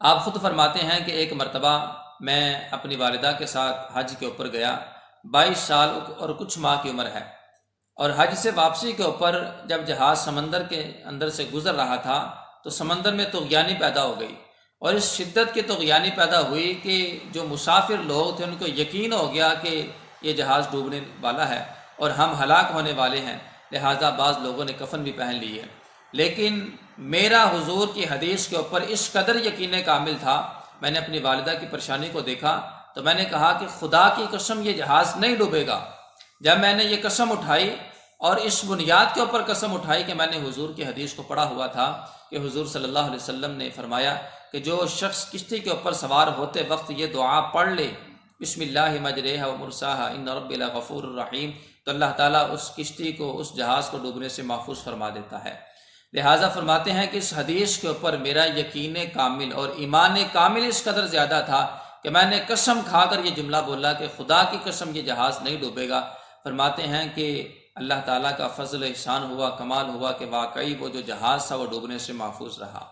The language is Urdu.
آپ خود فرماتے ہیں کہ ایک مرتبہ میں اپنی والدہ کے ساتھ حج کے اوپر گیا، 22 سال اور کچھ ماہ کی عمر ہے، اور حج سے واپسی کے اوپر جب جہاز سمندر کے اندر سے گزر رہا تھا تو سمندر میں طغیانی پیدا ہو گئی، اور اس شدت کی طغیانی پیدا ہوئی کہ جو مسافر لوگ تھے ان کو یقین ہو گیا کہ یہ جہاز ڈوبنے والا ہے اور ہم ہلاک ہونے والے ہیں، لہٰذا بعض لوگوں نے کفن بھی پہن لی ہے۔ لیکن میرا حضور کی حدیث کے اوپر اس قدر یقین کامل تھا، میں نے اپنی والدہ کی پریشانی کو دیکھا تو میں نے کہا کہ خدا کی قسم یہ جہاز نہیں ڈوبے گا۔ جب میں نے یہ قسم اٹھائی اور اس بنیاد کے اوپر قسم اٹھائی کہ میں نے حضور کی حدیث کو پڑھا ہوا تھا کہ حضور صلی اللہ علیہ وسلم نے فرمایا کہ جو شخص کشتی کے اوپر سوار ہوتے وقت یہ دعا پڑھ لے، بسم اللہ مجریہا و مرساہا ان ربی لغفور الرحیم، تو اللہ تعالیٰ اس کشتی کو، اس جہاز کو ڈوبنے سے محفوظ فرما دیتا ہے۔ لہٰذا فرماتے ہیں کہ اس حدیث کے اوپر میرا یقین کامل اور ایمان کامل اس قدر زیادہ تھا کہ میں نے قسم کھا کر یہ جملہ بولا کہ خدا کی قسم یہ جہاز نہیں ڈوبے گا۔ فرماتے ہیں کہ اللہ تعالیٰ کا فضل احسان ہوا، کمال ہوا کہ واقعی وہ جو جہاز تھا وہ ڈوبنے سے محفوظ رہا۔